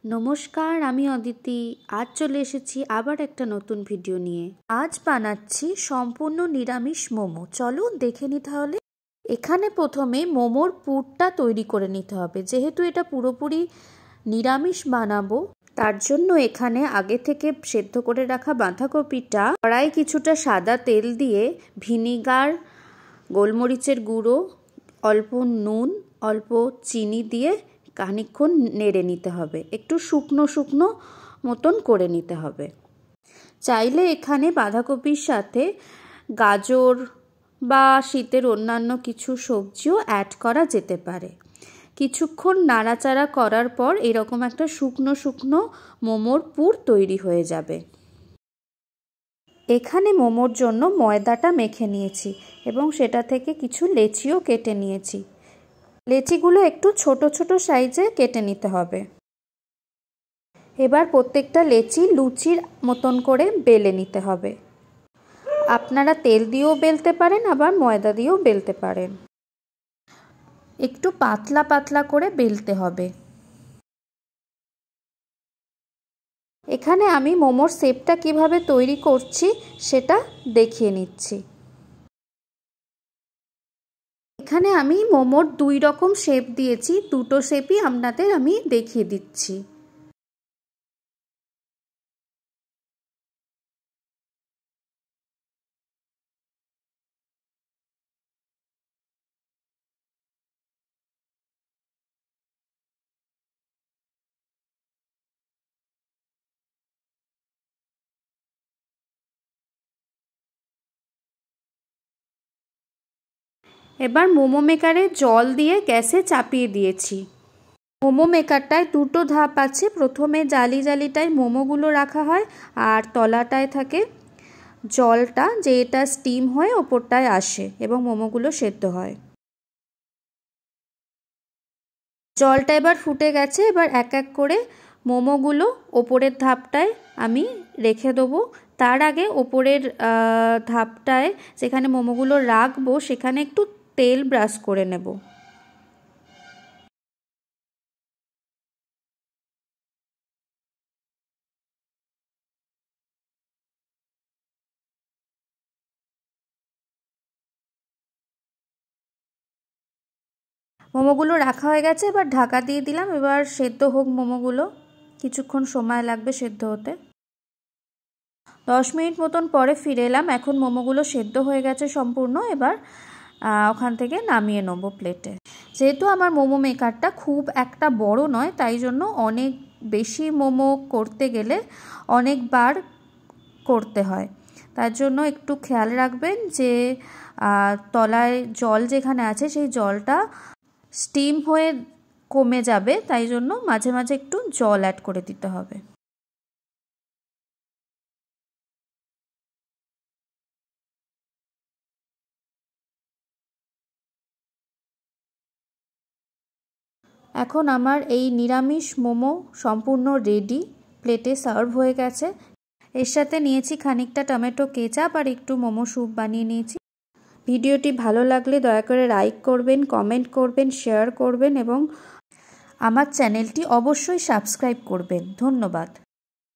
নমস্কার, আমি অদিতি। আজ চলে এসেছি আবার একটা নতুন ভিডিও নিয়ে। আজ বানাচ্ছি সম্পূর্ণ নিরামিষ মোমো। চলো দেখে নিই তাহলে। এখানে প্রথমে মোমোর পুরটা তৈরি করে নিতে হবে। যেহেতু এটা পুরোপুরি নিরামিষ বানাবো, তার জন্য এখানে আগে থেকে সেদ্ধ করে রাখা বাঁধাকপিটা কড়াই কিছুটা সাদা তেল দিয়ে ভিনিগার, গোলমরিচের গুঁড়ো, অল্প নুন, অল্প চিনি দিয়ে খানিকক্ষণ নেড়ে নিতে হবে। একটু শুকনো শুকনো মতন করে নিতে হবে। চাইলে এখানে বাঁধাকপির সাথে গাজর বা শীতের অন্যান্য কিছু সবজিও অ্যাড করা যেতে পারে। কিছুক্ষণ নাড়াচাড়া করার পর এরকম একটা শুকনো শুকনো মোমোর পুর তৈরি হয়ে যাবে। এখানে মোমোর জন্য ময়দাটা মেখে নিয়েছি এবং সেটা থেকে কিছু লেচিও কেটে নিয়েছি। লেচিগুলো একটু ছোট ছোট সাইজে কেটে নিতে হবে। এবার প্রত্যেকটা লেচি লুচির মতন করে বেলে নিতে হবে। আপনারা তেল দিয়েও বেলতে পারেন, আবার ময়দা দিয়েও বেলতে পারেন। একটু পাতলা পাতলা করে বেলতে হবে। এখানে আমি মোমোর শেপটা কিভাবে তৈরি করছি সেটা দেখিয়ে নিচ্ছি। এখানে আমি মোমোর 2 রকম শেপ দিয়েছি, দুটো শেপই আপনাদের আমি দেখিয়ে দিচ্ছি। এবার মোমো মেকারে জল দিয়ে গ্যাসে চাপিয়ে দিয়েছি। মোমো মেকারটায় দুটো ধাপ আছে। প্রথমে জালি জালিটায় মোমোগুলো রাখা হয়, আর তলাটায় থাকে জলটা, যেটা স্টিম হয়ে ওপরটায় আসে এবং মোমোগুলো সেদ্ধ হয়। জলটা এবার ফুটে গেছে। এবার এক এক করে মোমোগুলো ওপরের ধাপটায় আমি রেখে দেবো। তার আগে ওপরের ধাপটায় যেখানে মোমোগুলো রাখবো সেখানে একটু তেল ব্রাশ করে নেব। মোমোগুলো রাখা হয়ে গেছে, এবার ঢাকা দিয়ে দিলাম। এবার সেদ্ধ হোক মোমোগুলো, কিছুক্ষণ সময় লাগবে সেদ্ধ হতে। 10 মিনিট মতন পরে ফিরে এলাম। এখন মোমোগুলো সেদ্ধ হয়ে গেছে সম্পূর্ণ। এবার ওখান থেকে নামিয়ে নেব প্লেটে। যেহেতু আমার মোমো মেকারটা খুব একটা বড় নয়, তাই জন্য অনেক বেশি মোমো করতে গেলে অনেকবার করতে হয়। তার জন্য একটু খেয়াল রাখবেন যে তলায় জল যেখানে আছে সেই জলটা স্টিম হয়ে কমে যাবে, তাই জন্য মাঝে মাঝে একটু জল অ্যাড করে দিতে হবে। এখন আমার এই নিরামিষ মোমো সম্পূর্ণ রেডি, প্লেটে সার্ভ হয়ে গেছে। এর সাথে নিয়েছি খানিকটা টমেটো কেচাপ আর একটু মোমো স্যুপ বানিয়ে নিয়েছি। ভিডিওটি ভালো লাগলে দয়া করে লাইক করবেন, কমেন্ট করবেন, শেয়ার করবেন এবং আমার চ্যানেলটি অবশ্যই সাবস্ক্রাইব করবেন। ধন্যবাদ।